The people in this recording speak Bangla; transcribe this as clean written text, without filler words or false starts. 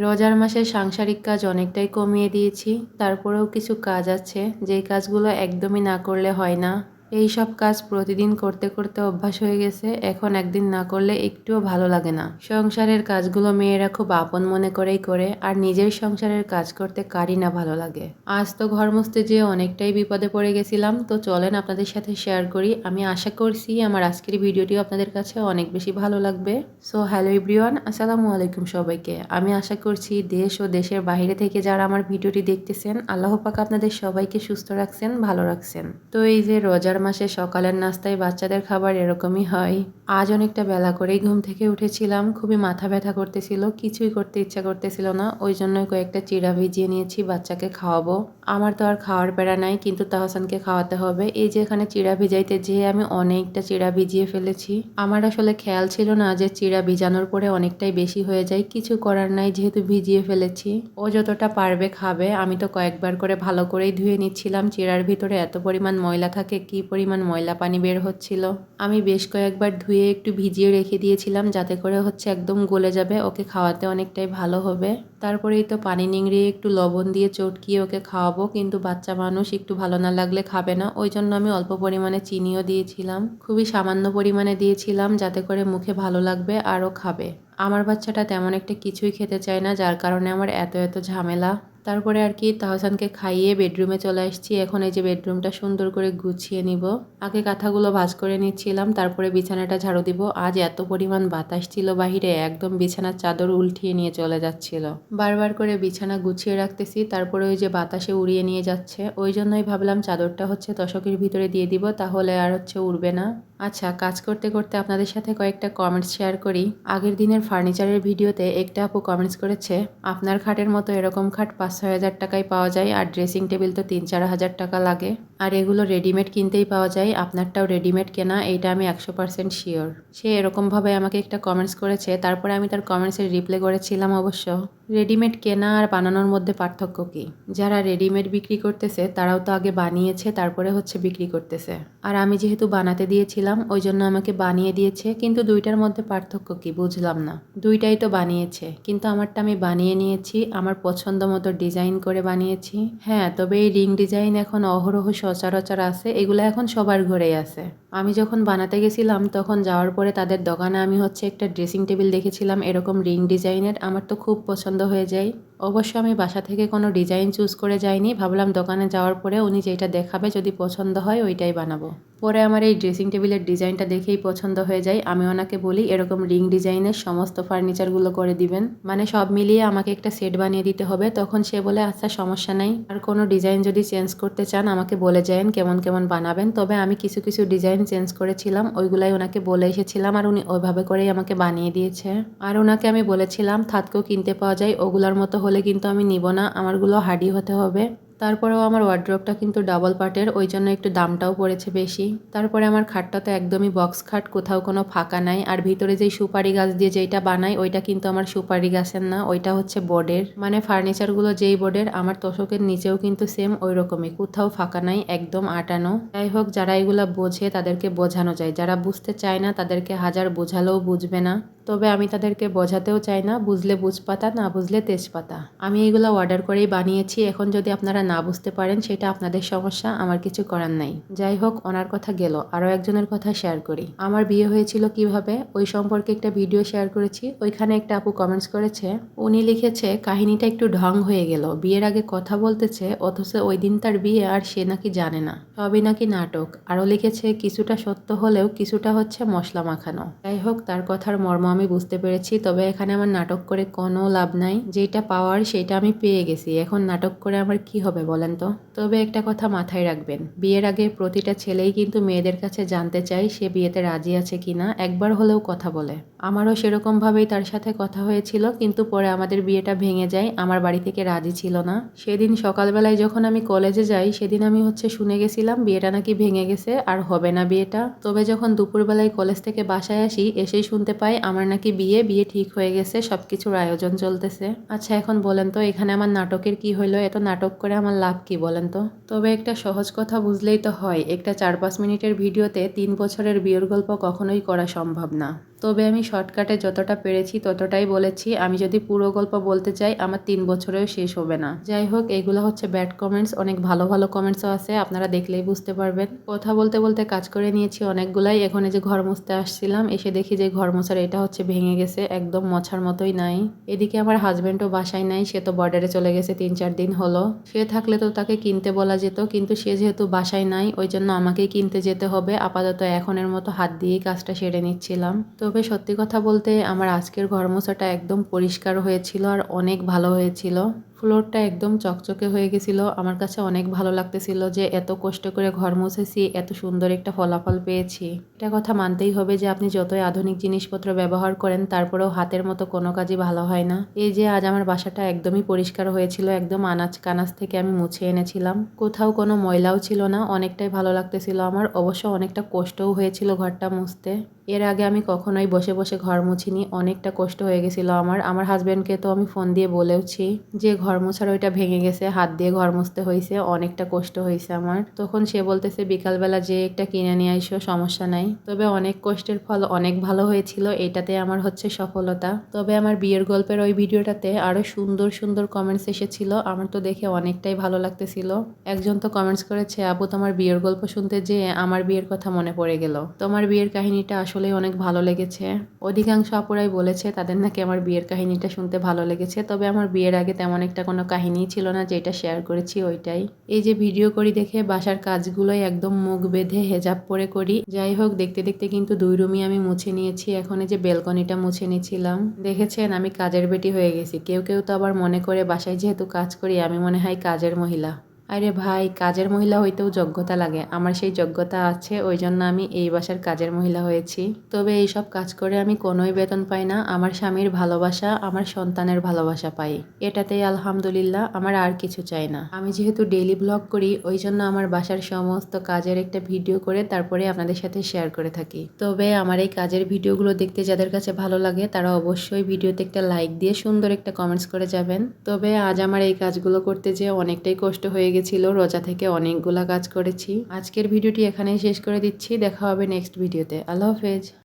রোজার মাসে সাংসারিক কাজ অনেকটাই কমিয়ে দিয়েছি, তারপরেও কিছু কাজ আছে যেই কাজগুলো একদমই না করলে হয় না। এই সব কাজ প্রতিদিন করতে করতে অভ্যাস হয়ে গেছে, এখন একদিন না করলে একটুও ভালো লাগে না। সংসারের কাজগুলো মেয়েরা খুব আপন মনে করেই করে, আর নিজের সংসারের কাজ করতে কারই না ভালো লাগে। আজ তো ঘর মুছতে যেয়ে অনেকটাই বিপদে পড়ে গেছিলাম, তো চলেন আপনাদের সাথে শেয়ার করি। আমি আশা করছি আমার আজকের ভিডিওটিও আপনাদের কাছে অনেক বেশি ভালো লাগবে। সো হ্যালো এভরিওয়ান, আসসালামু আলাইকুম সবাইকে। আমি আশা করছি দেশ ও দেশের বাইরে থেকে যারা আমার ভিডিওটি দেখতেছেন, আল্লাহ পাক আপনাদের সবাইকে সুস্থ রাখছেন, ভালো রাখছেন। তো এই যে রোজার মাসে সকালের নাস্তায় বাচ্চাদের খাবার এরকমই হয়। আজ অনেকটা বেলা করেই ঘুম থেকে উঠেছিলাম, খুবই মাথা ব্যথা করতেছিল, কিছুই করতে ইচ্ছা করতেছিল না। ওই জন্যই কয়েকটা চিড়া ভিজিয়ে নিয়েছি, বাচ্চাকে খাওয়াবো। আমার তো আর খাওয়ার প্যারা নাই, কিন্তু তাহসানকে খাওয়াতে হবে। এই যে এখানে চিড়া ভিজাইতে যেয়ে আমি অনেকটা চিড়া ভিজিয়ে ফেলেছি। আমার আসলে খেয়াল ছিল না যে চিড়া ভিজানোর পরে অনেকটাই বেশি হয়ে যায়, কিছু করার নাই, যেহেতু ভিজিয়ে ফেলেছি। ও যতটা পারবে খাবে। আমি তো কয়েকবার করে ভালো করেই ধুয়ে নিচ্ছিলাম, চিড়ার ভিতরে এত পরিমাণ ময়লা থাকে, কি পরিমাণ ময়লা পানি বের হচ্ছিল। আমি বেশ কয়েকবার ধুয়ে একটু ভিজিয়ে রেখে দিয়েছিলাম, যাতে করে একদম গলে যাবে, ওকে খাওয়াতে অনেকটাই ভালো হবে। তারপরেই তো পানি নিংড়িয়ে একটু লবণ দিয়ে চটকিয়ে ওকে খাওয়াবো, কিন্তু বাচ্চা মানুষ একটু ভালো না লাগলে খাবে না। ওই জন্য আমি অল্প পরিমাণে চিনিও দিয়েছিলাম, খুবই সামান্য পরিমাণে দিয়েছিলাম, যাতে করে মুখে ভালো লাগবে আরও খাবে। আমার বাচ্চাটা তেমন একটা কিছুই খেতে চায় না, যার কারণে আমার এত এত ঝামেলা। তারপরে আর কি তাহসানকে খাইয়ে বেডরুমে চলে আসছি। এখন এই যে বেডরুমটা সুন্দর করে গুছিয়ে নিব। আগে কাঁথাগুলো ভাঁজ করে নিচ্ছিলাম, তারপরে বিছানাটা ঝাড়ু দিব। আজ এত পরিমাণ বাতাস ছিল বাহিরে, একদম বিছানার চাদর উল্টিয়ে নিয়ে চলে যাচ্ছিল। বারবার করে বিছানা গুছিয়ে রাখতেছি, তারপরে ওই যে বাতাসে উড়িয়ে নিয়ে যাচ্ছে। ওই জন্যই ভাবলাম চাদরটা তোশকের ভিতরে দিয়ে দিব, তাহলে আর উড়বে না। আচ্ছা, কাজ করতে করতে আপনাদের সাথে কয়েকটা কমেন্টস শেয়ার করি। আগের দিনের ফার্নিচারের ভিডিওতে একটা আপু কমেন্টস করেছে, আপনার খাটের মতো এরকম খাট 5-6 হাজার টাকায় পাওয়া যায়, আর ড্রেসিং টেবিল তো 3-4 হাজার টাকা লাগে, আর এগুলো রেডিমেড কিনতেই পাওয়া যায়, আপনারটাও রেডিমেড কেনা, এইটা আমি 100% শিওর। সে এরকমভাবে আমাকে একটা কমেন্টস করেছে, তারপরে আমি তার কমেন্টসের রিপ্লাই করেছিলাম অবশ্য। রেডিমেড কেনা আর বানানোর মধ্যে পার্থক্য কী? যারা রেডিমেড বিক্রি করতেছে তারাও তো আগে বানিয়েছে, তারপরে বিক্রি করতেছে। আর আমি যেহেতু বানাতে দিয়েছিলাম, ওই জন্য আমাকে বানিয়ে দিয়েছে, কিন্তু দুইটার মধ্যে পার্থক্য কী বুঝলাম না। দুইটাই তো বানিয়েছে, কিন্তু আমারটা আমি বানিয়ে নিয়েছি, আমার পছন্দ মতো ডিজাইন করে বানিয়েছি। হ্যাঁ, তবে এই রিং ডিজাইন এখন অহরহ সচরাচর আছে, এগুলো এখন সবার ঘরেই আছে। আমি যখন বানাতে গেছিলাম তখন যাওয়ার পরে তাদের দোকানে আমি একটা ড্রেসিং টেবিল দেখেছিলাম এরকম রিং ডিজাইনের, আমার তো খুব পছন্দ হয়ে যায়। অবশ্য আমি বাসা থেকে কোনো ডিজাইন চুজ করে যাইনি, ভাবলাম দোকানে যাওয়ার পরে উনি যেটা দেখাবে যদি পছন্দ হয় ওইটাই বানাবো। পরে আমার এই ড্রেসিং টেবিলের ডিজাইনটা দেখেই পছন্দ হয়ে যায়। আমি ওনাকে বলি এরকম রিং ডিজাইনের সমস্ত ফার্নিচারগুলো করে দিবেন, মানে সব মিলিয়ে আমাকে একটা সেট বানিয়ে দিতে হবে। তখন সে বলে আচ্ছা সমস্যা নাই, আর কোনো ডিজাইন যদি চেঞ্জ করতে চান আমাকে বলে যায়েন কেমন কেমন বানাবেন। তবে আমি কিছু কিছু ডিজাইন চেঞ্জ করেছিলাম, ওইগুলাই ওনাকে বলে এসেছিলাম, আর উনি ওইভাবে করেই আমাকে বানিয়ে দিয়েছে। আর ওনাকে আমি বলেছিলাম থাতকেও কিনতে পাওয়া যায়, ওগুলার মতো হলে কিন্তু আমি নিব না, আমারগুলো হার্ডি হতে হবে। তারপরেও আমার ওয়ার্ড্রপটা কিন্তু ডাবল পার্টের, ওই জন্য একটু দামটাও পড়েছে বেশি। তারপরে আমার খাটটা তো একদমই বক্স খাট, কোথাও কোনো ফাঁকা নাই। আর ভিতরে যেই সুপারি গাছ দিয়ে যেটা বানাই ওইটা কিন্তু আমার সুপারি গাছের না, ওইটা বোর্ডের। মানে ফার্নিচারগুলো যেই বোর্ডের, আমার তোশকের নিচেও কিন্তু সেম ওই রকমই, কোথাও ফাঁকা নাই, একদম আটানো। যাই হোক, যারা এগুলা বোঝে তাদেরকে বোঝানো যায়, যারা বুঝতে চায় না তাদেরকে হাজার বোঝালেও বুঝবে না। তবে আমি তাদেরকে বোঝাতেও চাই না, বুঝলে বুঝপাতা, না বুঝলে তেজপাতা। আমি এগুলো অর্ডার করেই বানিয়েছি, এখন যদি আপনারা না বুঝতে পারেন সেটা আপনাদের সমস্যা, আমার কিছু করার নাই। যাই হোক, ওনার কথা গেল, আরও একজনের কথা শেয়ার করি। আমার বিয়ে হয়েছিল কিভাবে ওই সম্পর্কে একটা ভিডিও শেয়ার করেছি, ওইখানে একটা আপু কমেন্টস করেছে, উনি লিখেছে কাহিনীটা একটু ঢং হয়ে গেল, বিয়ের আগে কথা বলতেছে অথচ ওই দিন তার বিয়ে আর সে নাকি জানে না, সবই নাকি নাটক। আরও লিখেছে কিছুটা সত্য হলেও কিছুটা মশলা মাখানো। যাই হোক, তার কথার মর্ম আমি বুঝতে পেরেছি, তবে এখানে আমার নাটক করে কোনো লাভ নাই, যেটা পাওয়ার সেটা আমি পেয়ে গেছি, এখন নাটক করে আমার কি হবে বলেন তো। তবে একটা কথা মাথায় রাখবেন, বিয়ের আগে প্রতিটা ছেলেই কিন্তু মেয়েদের কাছে জানতে চায় সে বিয়েতে রাজি আছে কিনা, একবার হলেও কথা বলে। আমারও সেরকম ভাবেই তার সাথে কথা হয়েছিল, কিন্তু পরে আমাদের বিয়েটা ভেঙে যায়, আমার বাড়ি থেকে রাজি ছিল না। সেদিন সকালবেলায় যখন আমি কলেজে যাই, সেদিন আমি শুনে গেছিলাম বিয়েটা নাকি ভেঙে গেছে, আর হবে না বিয়েটা। তবে যখন দুপুরবেলায় কলেজ থেকে বাসায় আসি, এসেই শুনতে পাই আমার নাকি বিয়ে ঠিক হয়ে গেছে, সবকিছুর আয়োজন চলতেছে। আচ্ছা, এখন বলেন তো এখানে আমার নাটকের কি হইলো, এত নাটক করে আমার লাভ কি বলেন তো। তবে একটা সহজ কথা বুঝলেই তো হয়, একটা 4-5 মিনিটের ভিডিওতে 3 বছরের বিয়ের গল্প কখনোই করা সম্ভব না। তবে আমি শর্টকাটে যতটা পেরেছি ততটাই বলেছি। আমি যদি পুরো গল্প বলতে চাই আমার 3 বছরেও শেষ হবে না। যাই হোক, এগুলো হচ্ছে ব্যাড কমেন্টস, অনেক ভালো ভালো কমেন্টসও আছে, আপনারা দেখলেই বুঝতে পারবেন। কথা বলতে বলতে কাজ করে নিয়েছি অনেকগুলাই। এখন এই যে ঘর মুছতে আসছিলাম, এসে দেখি যে ঘর মোছার এটা হচ্ছে ভেঙে গেছে, একদম মোছার মতোই নাই। এদিকে আমার হাজবেন্ডও বাসায় নাই, সে তো বর্ডারে চলে গেছে 3-4 দিন হলো। সে থাকলে তো তাকে কিনতে বলা যেত, কিন্তু সে যেহেতু বাসায় নাই ওই জন্য আমাকেই কিনতে যেতে হবে। আপাতত এখনের মতো হাত দিয়েই কাজটা সেরে নিচ্ছিলাম। তবে সত্যি কথা বলতে আমার আজকের ঘর মোছাটা একদম পরিষ্কার হয়েছিল আর অনেক ভালো হয়েছিল। ফ্লোরটা একদম চকচকে হয়ে গেছিল। আমার কাছে অনেক ভালো লাগতেছিল যে এত কষ্ট করে ঘর মুছেছি, এত সুন্দর একটা ফলাফল পেয়েছি। এটা কথা মানতেই হবে যে আপনি যতই আধুনিক জিনিসপত্র ব্যবহার করেন তারপরেও হাতের মতো কোনো কাজই ভালো হয় না। এই যে আজ আমার বাসাটা একদমই পরিষ্কার হয়েছিল, একদম আনাজ কানাজ থেকে আমি মুছে এনেছিলাম, কোথাও কোনো ময়লাও ছিল না, অনেকটাই ভালো লাগতেছিল আমার। অবশ্য অনেকটা কষ্টও হয়েছিল ঘরটা মুছতে। এর আগে আমি কখনোই বসে বসে ঘর মুছিনি, অনেকটা কষ্ট হয়ে গেছিল আমার হাজব্যান্ডকে তো আমি ফোন দিয়ে বলেওছি যে ঘর মোছার ওইটা ভেঙে গেছে, হাত দিয়ে ঘর মুছতে হয়েছে, অনেকটা কষ্ট হয়েছে আমার। তখন সে বলতেছে বিকালবেলা যে একটা কিনে নিয়ে আইসো, সমস্যা নাই। তবে অনেক কষ্টের ফল অনেক ভালো হয়েছিল, এটাতে আমার হচ্ছে সফলতা। তবে আমার বিয়ের গল্পের ওই ভিডিওটাতে আরো সুন্দর সুন্দর কমেন্টস এসেছিল, আমার তো দেখে অনেকটাই ভালো লাগতেছিল। একজন তো কমেন্টস করেছে, আপু তোমার বিয়ের গল্প শুনতে যেয়ে আমার বিয়ের কথা মনে পড়ে গেল, তোমার বিয়ের কাহিনীটা আসলে অনেক ভালো লেগেছে। অধিকাংশ আপুরাই বলেছে তাদের নাকি আমার বিয়ের কাহিনীটা শুনতে ভালো লেগেছে। তবে আমার বিয়ের আগে তেমন একটা কোনো কাহিনীই ছিল না, যেটা শেয়ার করেছি ওইটাই। এই যে ভিডিও করি দেখে বাসার কাজগুলোই একদম মুখ বেঁধে হেজাব পরে করি। যাই হোক, দেখতে দেখতে কিন্তু 2 রুমই আমি মুছে নিয়েছি। এখন এই যে বেলকনিটা মুছে নিচ্ছিলাম। দেখেছেন আমি কাজের বেটি হয়ে গেছি। কেউ কেউ তো আবার মনে করে বাসায় যেহেতু কাজ করি আমি মনে হয় কাজের মহিলা। আরে ভাই, কাজের মহিলা হইতেও যোগ্যতা লাগে, আমার সেই যোগ্যতা আছে, ওই জন্য আমি এই বাসার কাজের মহিলা হয়েছি। তবে এইসব কাজ করে আমি কোনোই বেতন পাই না, আমার স্বামীর ভালোবাসা, আমার সন্তানের ভালোবাসা পাই, এটাতেই আলহামদুলিল্লাহ, আমার আর কিছু চাই না। আমি যেহেতু ডেইলি ব্লগ করি ওই জন্য আমার বাসার সমস্ত কাজের একটা ভিডিও করে তারপরে আপনাদের সাথে শেয়ার করে থাকি। তবে আমার এই কাজের ভিডিওগুলো দেখতে যাদের কাছে ভালো লাগে তারা অবশ্যই ভিডিওতে একটা লাইক দিয়ে সুন্দর একটা কমেন্টস করে যাবেন। তবে আজ আমার এই কাজগুলো করতে যেয়ে অনেকটাই কষ্ট হয়ে গেছিল, রোজা থেকে অনেকগুলা কাজ করেছি। আজকের ভিডিওটি এখানেই শেষ করে দিচ্ছি, দেখা হবে নেক্সট ভিডিওতে। আল্লাহ হাফেজ।